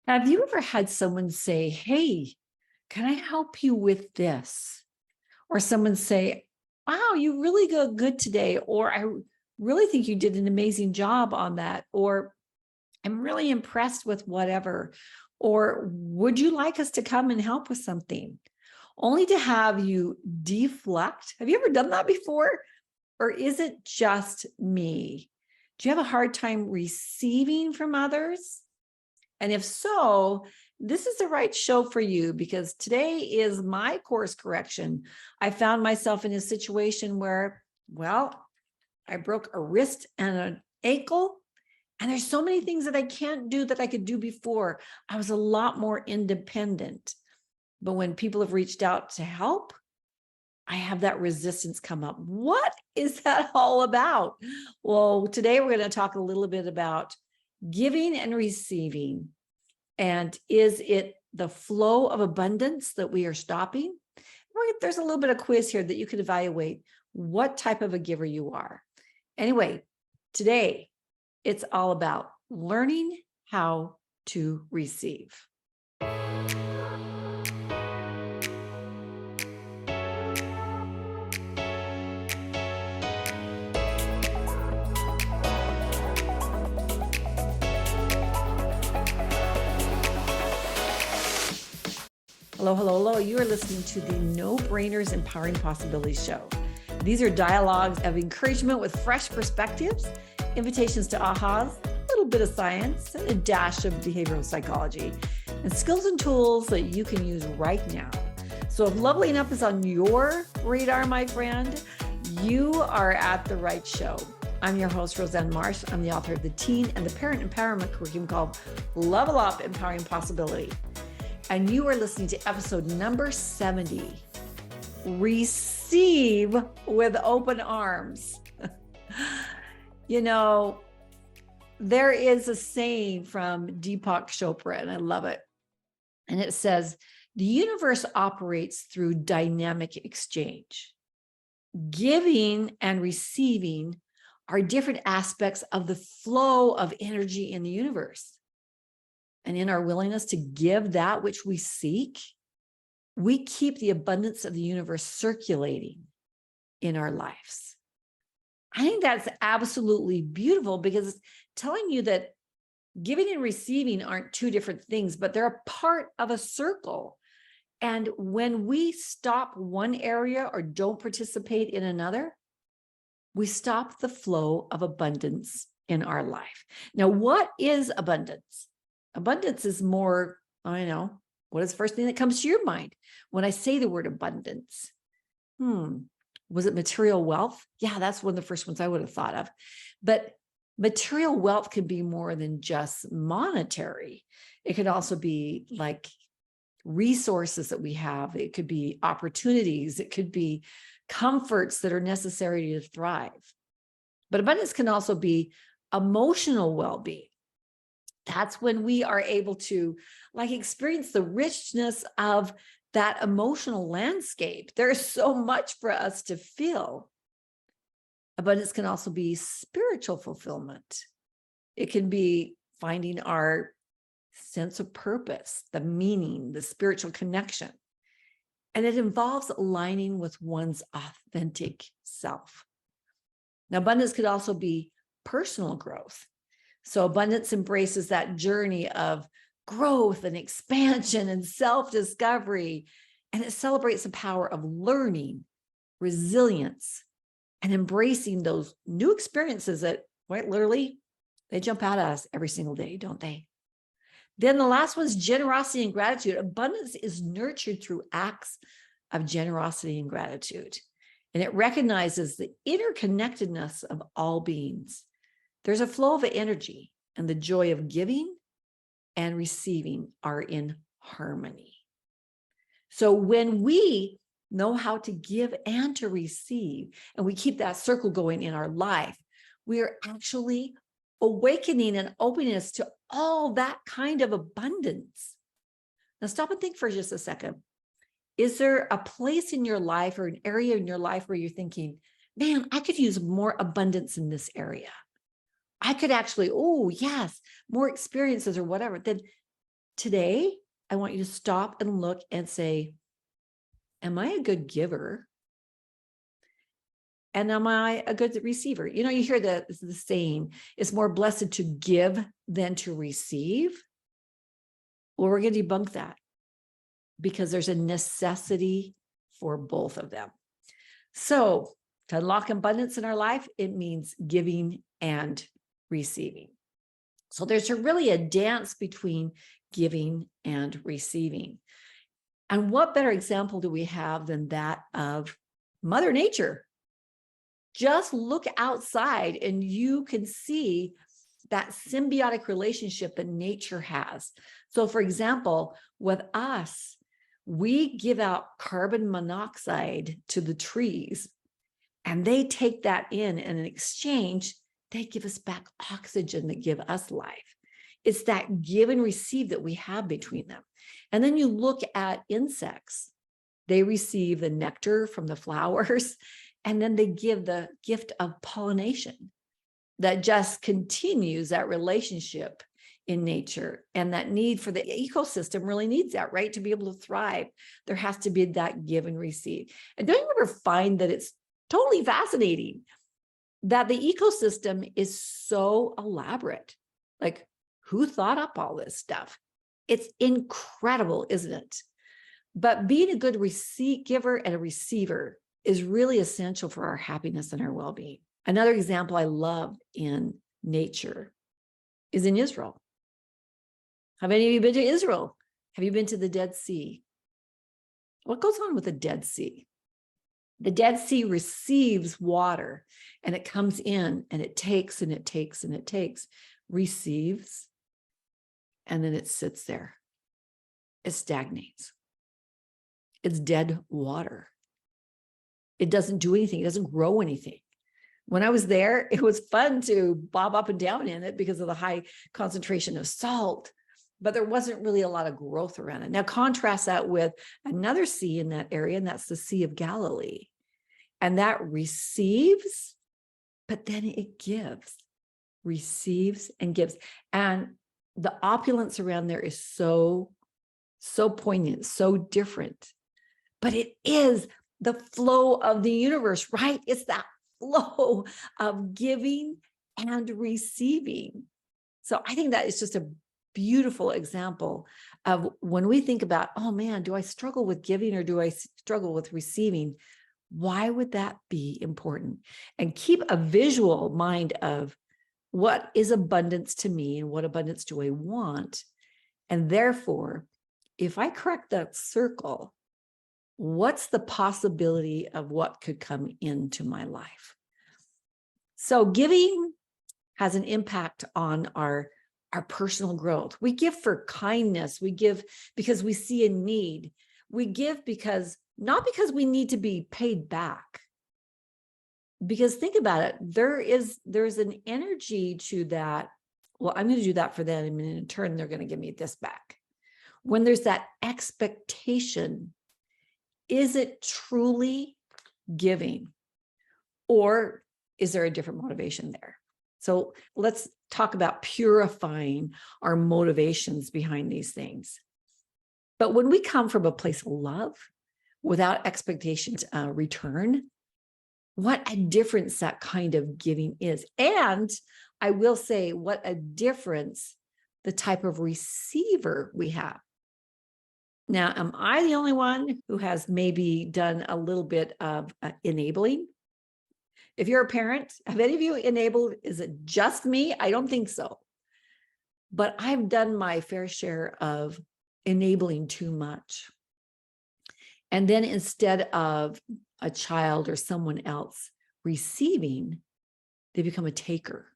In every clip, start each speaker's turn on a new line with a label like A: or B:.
A: Have you ever had someone say, "Hey, can I help you with this?" Or someone say, "Wow, you really go good today," or "I really think you did an amazing job on that," or "I'm really impressed with whatever," or "Would you like us to come and help with something?" Only to have you deflect. Have you ever done that before? Or is it just me? Do you have a hard time receiving from others? And if so, this is the right show for you, because today is my course correction. I found myself in a situation where, well, I broke a wrist and an ankle, and there's so many things that I can't do that I could do before. I was a lot more independent. But when people have reached out to help, I have that resistance come up. What is that all about? Well, today we're going to talk a little bit about giving and receiving. And is it the flow of abundance that we are stopping? There's a little bit of quiz here that you could evaluate what type of a giver you are. Anyway, today it's all about learning how to receive. Hello, hello, hello. You are listening to the No Brainers Empowering Possibilities show. These are dialogues of encouragement with fresh perspectives, invitations to ahas, a little bit of science, and a dash of behavioral psychology, and skills and tools that you can use right now. So if leveling up is on your radar, my friend, you are at the right show. I'm your host, Roseanne Marsh. I'm the author of the teen and the parent empowerment curriculum called Level Up Empowering Possibility. And you are listening to episode number 70, Receive with Open Arms. You know, there is a saying from Deepak Chopra, and I love it. And it says, the universe operates through dynamic exchange. Giving and receiving are different aspects of the flow of energy in the universe. And in our willingness to give that which we seek, we keep the abundance of the universe circulating in our lives. I think that's absolutely beautiful, because it's telling you that giving and receiving aren't two different things, but they're a part of a circle. And when we stop one area or don't participate in another, we stop the flow of abundance in our life. Now, what is abundance? Abundance is more, what is the first thing that comes to your mind when I say the word abundance? Was it material wealth? Yeah, that's one of the first ones I would have thought of. But material wealth could be more than just monetary. It could also be like resources that we have. It could be opportunities. It could be comforts that are necessary to thrive. But abundance can also be emotional well-being. That's when we are able to experience the richness of that emotional landscape. There's so much for us to feel. Abundance can also be spiritual fulfillment. It can be finding our sense of purpose, the meaning, the spiritual connection. And it involves aligning with one's authentic self. Now, abundance could also be personal growth. So abundance embraces that journey of growth and expansion and self-discovery. And it celebrates the power of learning, resilience, and embracing those new experiences that quite literally, they jump out at us every single day, don't they? Then the last one's generosity and gratitude. Abundance is nurtured through acts of generosity and gratitude. And it recognizes the interconnectedness of all beings. There's a flow of energy, and the joy of giving and receiving are in harmony. So when we know how to give and to receive, and we keep that circle going in our life, we are actually awakening and openness to all that kind of abundance. Now stop and think for just a second. Is there a place in your life or an area in your life where you're thinking, man, I could use more abundance in this area? I could actually, more experiences or whatever. Then today, I want you to stop and look and say, am I a good giver? And am I a good receiver? You hear the saying, it's more blessed to give than to receive. Well, we're going to debunk that because there's a necessity for both of them. So to unlock abundance in our life, it means giving and receiving. So there's really a dance between giving and receiving. And what better example do we have than that of Mother Nature? Just look outside and you can see that symbiotic relationship that nature has. So for example, with us, we give out carbon monoxide to the trees and they take that in, and in exchange, they give us back oxygen that give us life. It's that give and receive that we have between them. And then you look at insects. They receive the nectar from the flowers, and then they give the gift of pollination that just continues that relationship in nature. And that need for the ecosystem really needs that, right? To be able to thrive, there has to be that give and receive. And don't you ever find that it's totally fascinating that the ecosystem is so elaborate? Like, who thought up all this stuff? It's incredible, isn't it? But being a good giver and a receiver is really essential for our happiness and our well-being. Another example I love in nature is in Israel. Have any of you been to Israel? Have you been to the Dead Sea? What goes on with the Dead Sea? The Dead Sea receives water and it comes in and it takes and it takes and it takes, receives, and then it sits there. It stagnates. It's dead water. It doesn't do anything. It doesn't grow anything. When I was there, it was fun to bob up and down in it because of the high concentration of salt, but there wasn't really a lot of growth around it. Now contrast that with another sea in that area, and that's the Sea of Galilee. And that receives, but then it gives, receives and gives. And the opulence around there is so poignant, so different. But it is the flow of the universe, right? It's that flow of giving and receiving. So I think that is just a beautiful example of when we think about, oh man, do I struggle with giving or do I struggle with receiving? Why would that be important? And keep a visual mind of what is abundance to me and what abundance do I want? And therefore, if I correct that circle, what's the possibility of what could come into my life? So giving has an impact on our personal growth. We give for kindness. We give because we see a need. We give not because we need to be paid back. Because think about it, there's an energy to that. Well, I'm going to do that for them, and in turn, they're going to give me this back. When there's that expectation, is it truly giving? Or is there a different motivation there? So let's talk about purifying our motivations behind these things. But when we come from a place of love, without expectations return, what a difference that kind of giving is. And I will say what a difference the type of receiver we have. Now, am I the only one who has maybe done a little bit of enabling? If you're a parent, have any of you enabled? Is it just me? I don't think so. But I've done my fair share of enabling too much. And then instead of a child or someone else receiving, they become a taker.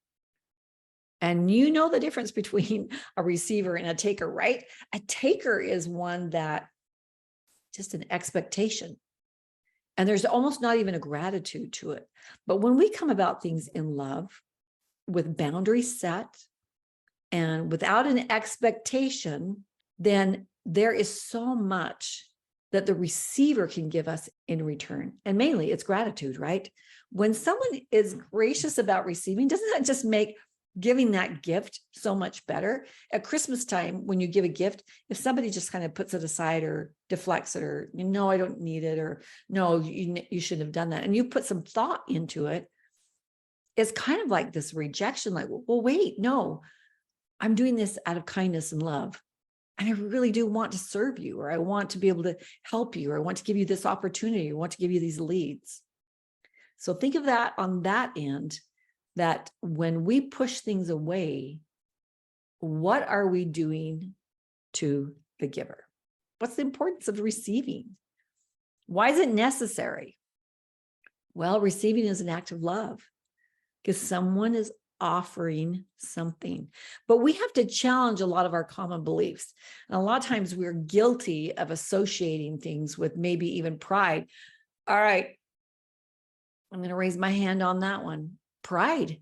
A: And you know the difference between a receiver and a taker, right? A taker is one that just an expectation. And there's almost not even a gratitude to it. But when we come about things in love, with boundaries set and without an expectation, then there is so much that the receiver can give us in return. And mainly it's gratitude, right? When someone is gracious about receiving, doesn't that just make giving that gift so much better. At Christmas time, when you give a gift, if somebody just kind of puts it aside or deflects it, or, no, I don't need it, or no, you shouldn't have done that, and you put some thought into it, it's kind of like this rejection, like, well, wait, no, I'm doing this out of kindness and love. And I really do want to serve you, or I want to be able to help you, or I want to give you this opportunity, or I want to give you these leads. So think of that on that end, that when we push things away, what are we doing to the giver? What's the importance of receiving? Why is it necessary? Well, receiving is an act of love because someone is offering something. But we have to challenge a lot of our common beliefs. And a lot of times we're guilty of associating things with maybe even pride. All right, I'm going to raise my hand on that one. Pride.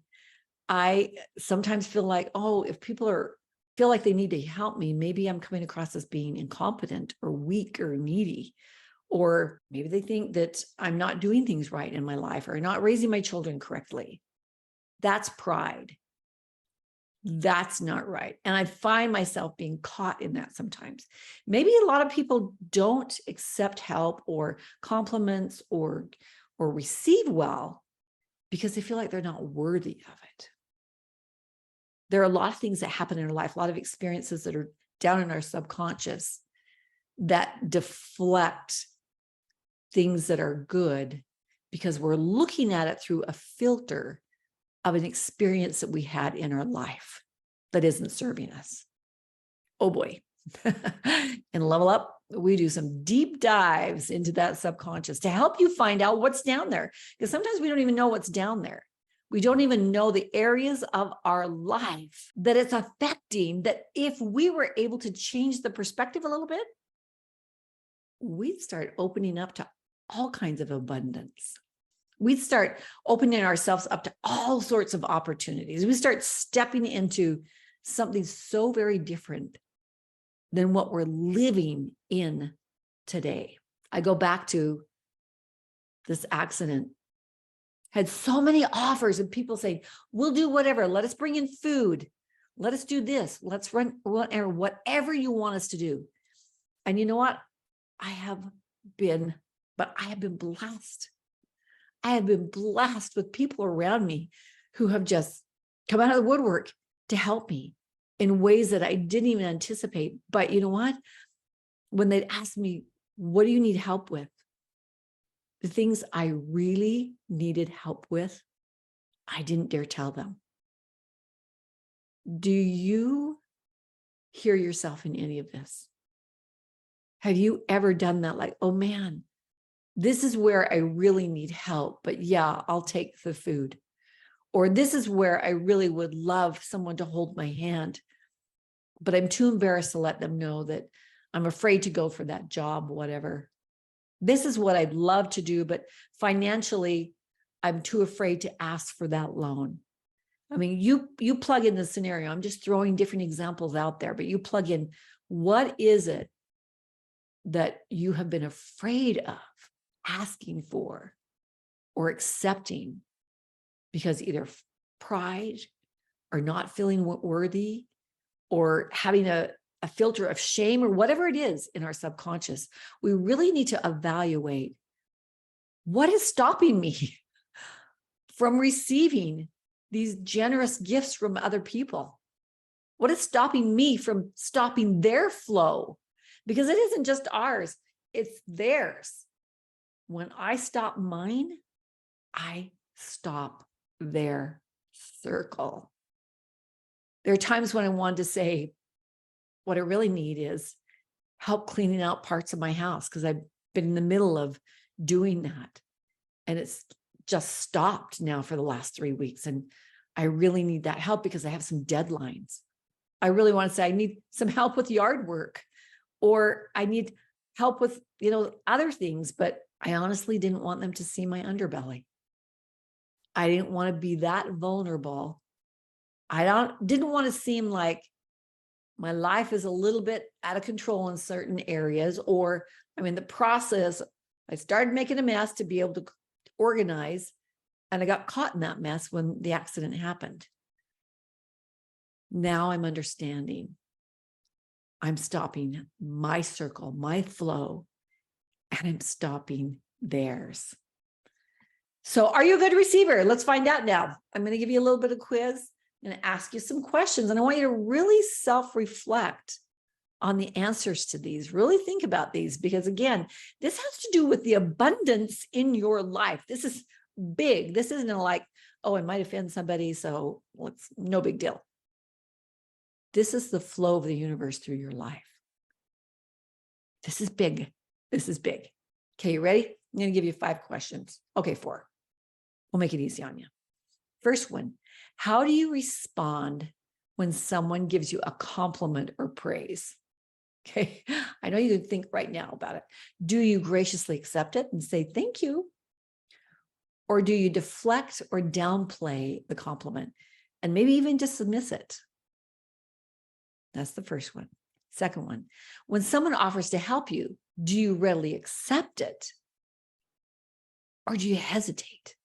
A: I sometimes feel like, oh, if people feel like they need to help me, maybe I'm coming across as being incompetent or weak or needy. Or maybe they think that I'm not doing things right in my life, or not raising my children correctly. That's pride. That's not right. And I find myself being caught in that sometimes. Maybe a lot of people don't accept help or compliments or receive well because they feel like they're not worthy of it. There are a lot of things that happen in our life, a lot of experiences that are down in our subconscious that deflect things that are good because we're looking at it through a filter of an experience that we had in our life that isn't serving us. Oh boy. In Level Up, we do some deep dives into that subconscious to help you find out what's down there. Because sometimes we don't even know what's down there. We don't even know the areas of our life that it's affecting, that if we were able to change the perspective a little bit, we'd start opening up to all kinds of abundance. We'd start opening ourselves up to all sorts of opportunities. We start stepping into something so very different than what we're living in today. I go back to this accident. Had so many offers of people saying, we'll do whatever. Let us bring in food. Let us do this. Let's run whatever you want us to do. And you know what? I have been blessed. I have been blessed with people around me who have just come out of the woodwork to help me in ways that I didn't even anticipate. But you know what? When they'd ask me, what do you need help with? The things I really needed help with, I didn't dare tell them. Do you hear yourself in any of this? Have you ever done that? Like, oh man, this is where I really need help, but yeah, I'll take the food. Or this is where I really would love someone to hold my hand, but I'm too embarrassed to let them know that I'm afraid to go for that job, whatever. This is what I'd love to do, but financially, I'm too afraid to ask for that loan. I mean, you plug in the scenario. I'm just throwing different examples out there, but you plug in, what is it that you have been afraid of asking for or accepting because either pride or not feeling worthy or having a filter of shame or whatever it is in our subconscious? We really need to evaluate what is stopping me from receiving these generous gifts from other people. What is stopping me from stopping their flow? Because it isn't just ours, it's theirs. When I stop mine, I stop their circle. There are times when I want to say, what I really need is help cleaning out parts of my house because I've been in the middle of doing that. And it's just stopped now for the last 3 weeks. And I really need that help because I have some deadlines. I really want to say I need some help with yard work, or I need help with, other things, but I honestly didn't want them to see my underbelly. I didn't want to be that vulnerable. Didn't want to seem like my life is a little bit out of control in certain areas, or I'm in the process. I started making a mess to be able to organize, and I got caught in that mess when the accident happened. Now I'm understanding. I'm stopping my circle, my flow, and I'm stopping theirs. So are you a good receiver? Let's find out now. I'm going to give you a little bit of quiz and ask you some questions. And I want you to really self-reflect on the answers to these. Really think about these, because again, this has to do with the abundance in your life. This is big. This isn't like, oh, I might offend somebody, so it's no big deal. This is the flow of the universe through your life. This is big. This is big. Okay, you ready? I'm going to give you 5 questions. Okay, 4. We'll make it easy on you. First one, how do you respond when someone gives you a compliment or praise? Okay, I know you can think right now about it. Do you graciously accept it and say thank you? Or do you deflect or downplay the compliment and maybe even dismiss it? That's the first one. Second one, when someone offers to help you, do you readily accept it? Or do you hesitate?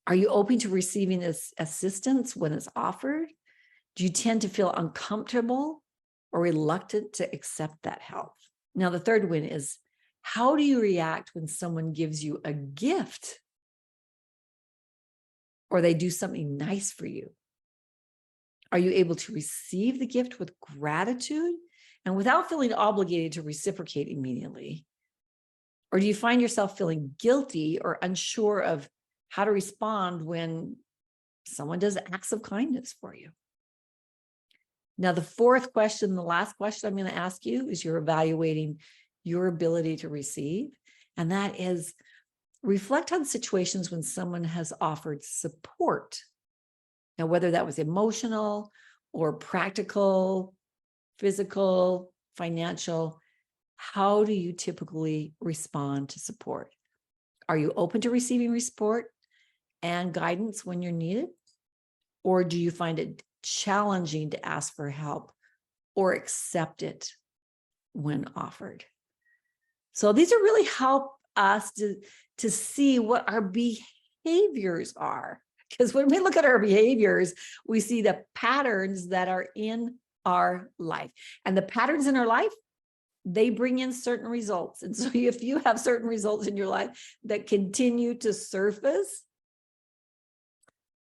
A: Are you open to receiving this assistance when it's offered? Do you tend to feel uncomfortable or reluctant to accept that help? Now, the third one is, how do you react when someone gives you a gift or they do something nice for you? Are you able to receive the gift with gratitude and without feeling obligated to reciprocate immediately? Or do you find yourself feeling guilty or unsure of how to respond when someone does acts of kindness for you? Now, the fourth question, the last question I'm going to ask you, is you're evaluating your ability to receive. And that is, reflect on situations when someone has offered support. Now, whether that was emotional or practical, physical, financial, how do you typically respond to support? Are you open to receiving support and guidance when you're needed? Or do you find it challenging to ask for help or accept it when offered? So these are really help us to see what our behaviors are. Because when we look at our behaviors, we see the patterns that are in our life. And the patterns in our life, they bring in certain results. And so if you have certain results in your life that continue to surface,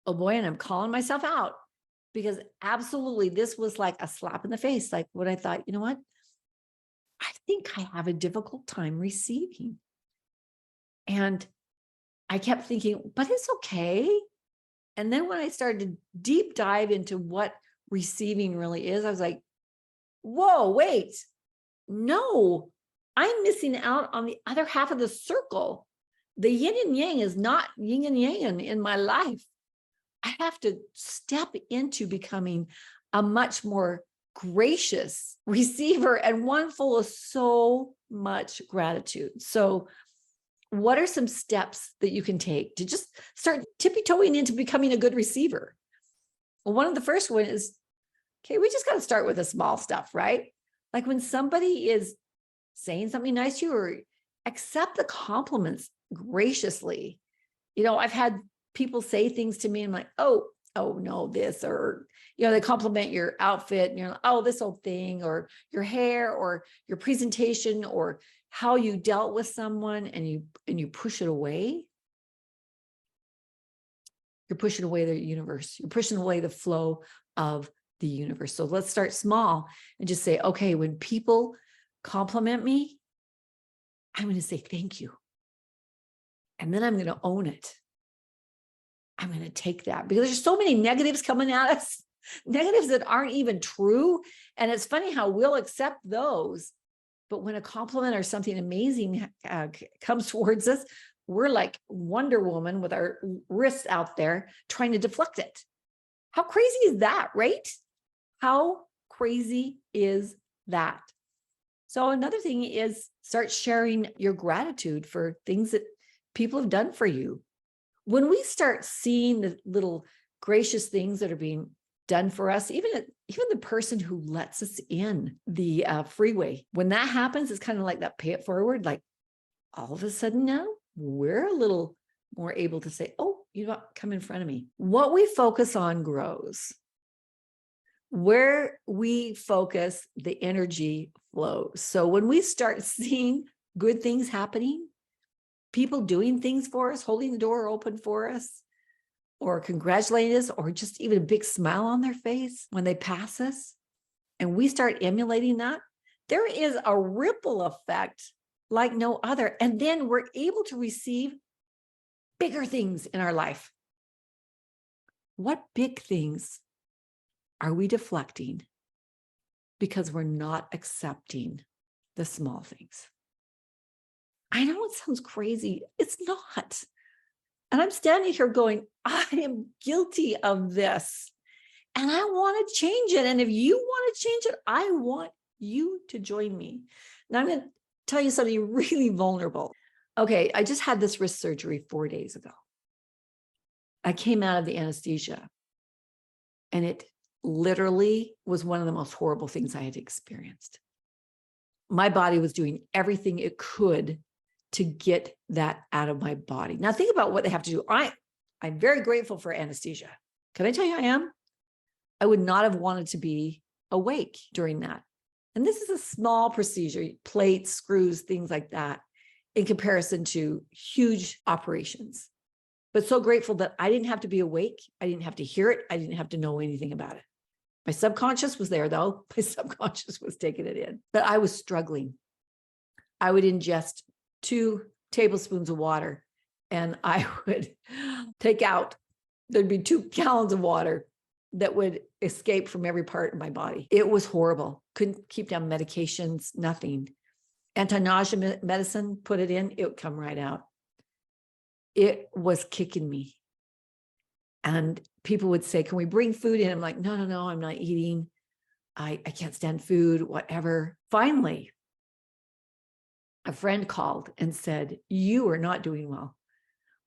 A: oh boy, and I'm calling myself out, because absolutely this was like a slap in the face. Like when I thought, you know what? I think I have a difficult time receiving. And I kept thinking, but it's okay. And then when I started to deep dive into what receiving really is, I was like, whoa, wait, no, I'm missing out on the other half of the circle. The yin and yang is not yin and yang in my life. I have to step into becoming a much more gracious receiver and one full of so much gratitude. So what are some steps that you can take to just start tippy-toeing into becoming a good receiver? Well, one of the first one is, okay, we just got to start with the small stuff, right? Like when somebody is saying something nice to you, or accept the compliments graciously. You know, I've had people say things to me and I'm like, oh no, this, or, you know, they compliment your outfit and you're like, oh, this old thing, or your hair, or your presentation, or how you dealt with someone, and you push it away. You're pushing away the universe. You're pushing away the flow of the universe. So let's start small and just say, okay, when people compliment me, I'm going to say thank you. And then I'm going to own it. I'm going to take that, because there's so many negatives coming at us, negatives that aren't even true. And it's funny how we'll accept those. But when a compliment or something amazing comes towards us, we're like Wonder Woman with our wrists out there trying to deflect it. How crazy is that, right? How crazy is that? So another thing is, start sharing your gratitude for things that people have done for you. When we start seeing the little gracious things that are being done for us, even the person who lets us in the freeway, when that happens, it's kind of like that pay it forward. Like all of a sudden now we're a little more able to say, oh, you know what, come in front of me. What we focus on grows. Where we focus, the energy flows. So when we start seeing good things happening, people doing things for us, holding the door open for us, or congratulating us, or just even a big smile on their face when they pass us, and we start emulating that, there is a ripple effect like no other. And then we're able to receive bigger things in our life. What big things are we deflecting because we're not accepting the small things? I know it sounds crazy. It's not. And I'm standing here going, I am guilty of this. And I want to change it. And if you want to change it, I want you to join me. Now I'm going to tell you something really vulnerable. Okay, I just had this wrist surgery 4 days ago. I came out of the anesthesia, and it literally was one of the most horrible things I had experienced. My body was doing everything it could to get that out of my body. Now think about what they have to do. I'm very grateful for anesthesia. Can I tell you I am? I would not have wanted to be awake during that. And this is a small procedure, plates, screws, things like that, in comparison to huge operations. But so grateful that I didn't have to be awake. I didn't have to hear it. I didn't have to know anything about it. My subconscious was there, though. My subconscious was taking it in. But I was struggling. I would ingest 2 tablespoons of water, and I would take out, there'd be 2 gallons of water that would escape from every part of my body. It was horrible. Couldn't keep down medications, nothing. Anti-nausea medicine, put it in, it would come right out. It was kicking me. And people would say, can we bring food in? I'm like, no, I'm not eating. I can't stand food, whatever. Finally, a friend called and said, you are not doing well.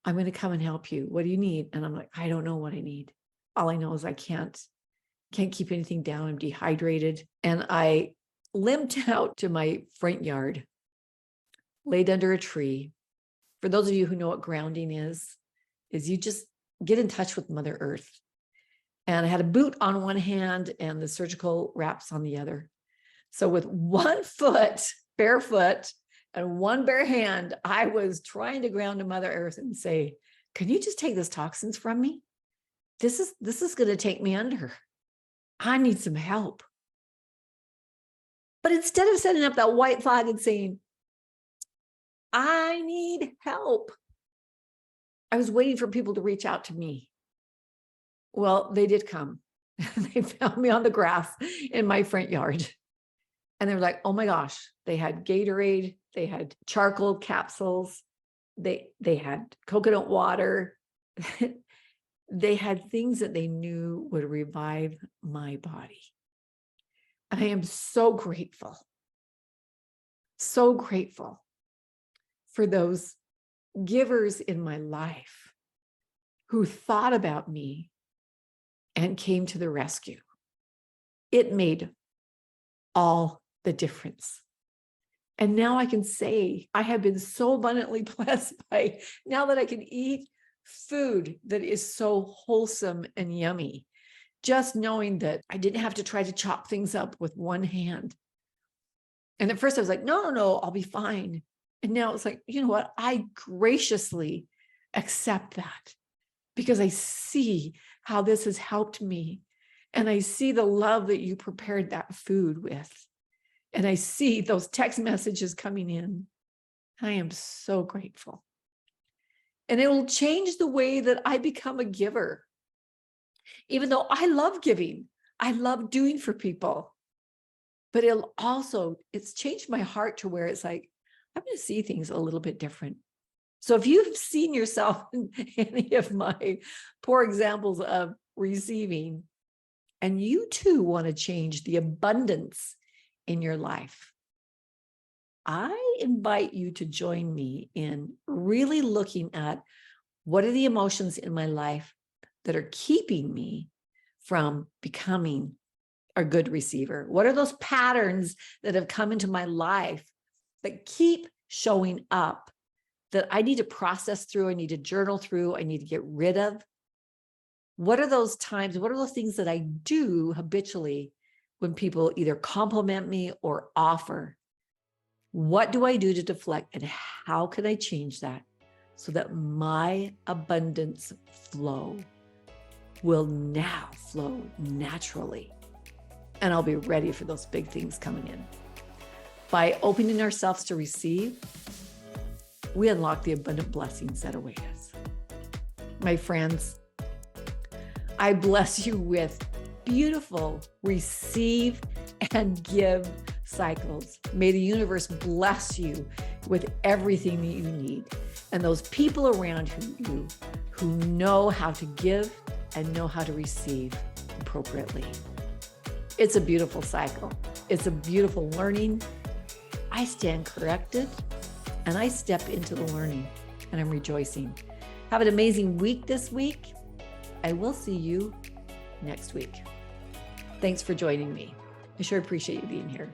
A: I'm going to come and help you. What do you need? And I'm like, I don't know what I need. All I know is I can't keep anything down. I'm dehydrated. And I limped out to my front yard, laid under a tree. For those of you who know what grounding is you just get in touch with Mother Earth. And I had a boot on one hand and the surgical wraps on the other. So with one foot, barefoot, and one bare hand, I was trying to ground to Mother Earth and say, can you just take those toxins from me? This is going to take me under. I need some help. But instead of setting up that white flag and saying, I need help, I was waiting for people to reach out to me. Well, they did come. They found me on the grass in my front yard. And they were like, oh my gosh, they had Gatorade, they had charcoal capsules, they had coconut water. They had things that they knew would revive my body. I am so grateful for those givers in my life who thought about me and came to the rescue. It made all the difference. And now I can say I have been so abundantly blessed by now that I can eat food that is so wholesome and yummy. Just knowing that I didn't have to try to chop things up with one hand. And at first I was like, no, I'll be fine. And now it's like, you know what? I graciously accept that because I see how this has helped me. And I see the love that you prepared that food with. And I see those text messages coming in. I am so grateful. And it will change the way that I become a giver. Even though I love giving, I love doing for people. But it's changed my heart to where it's like, I'm going to see things a little bit different. So if you've seen yourself in any of my poor examples of receiving, and you too want to change the abundance in your life, I invite you to join me in really looking at what are the emotions in my life that are keeping me from becoming a good receiver. What are those patterns that have come into my life that keep showing up that I need to process through, I need to journal through, I need to get rid of? What are those times? What are those things that I do habitually when people either compliment me or offer? What do I do to deflect, and how can I change that so that my abundance flow will now flow naturally? And I'll be ready for those big things coming in. By opening ourselves to receive, we unlock the abundant blessings that await us. My friends, I bless you with beautiful receive and give cycles. May the universe bless you with everything that you need, and those people around you who know how to give and know how to receive appropriately. It's a beautiful cycle. It's a beautiful learning. I stand corrected and I step into the learning, and I'm rejoicing. Have an amazing week this week. I will see you next week. Thanks for joining me. I sure appreciate you being here.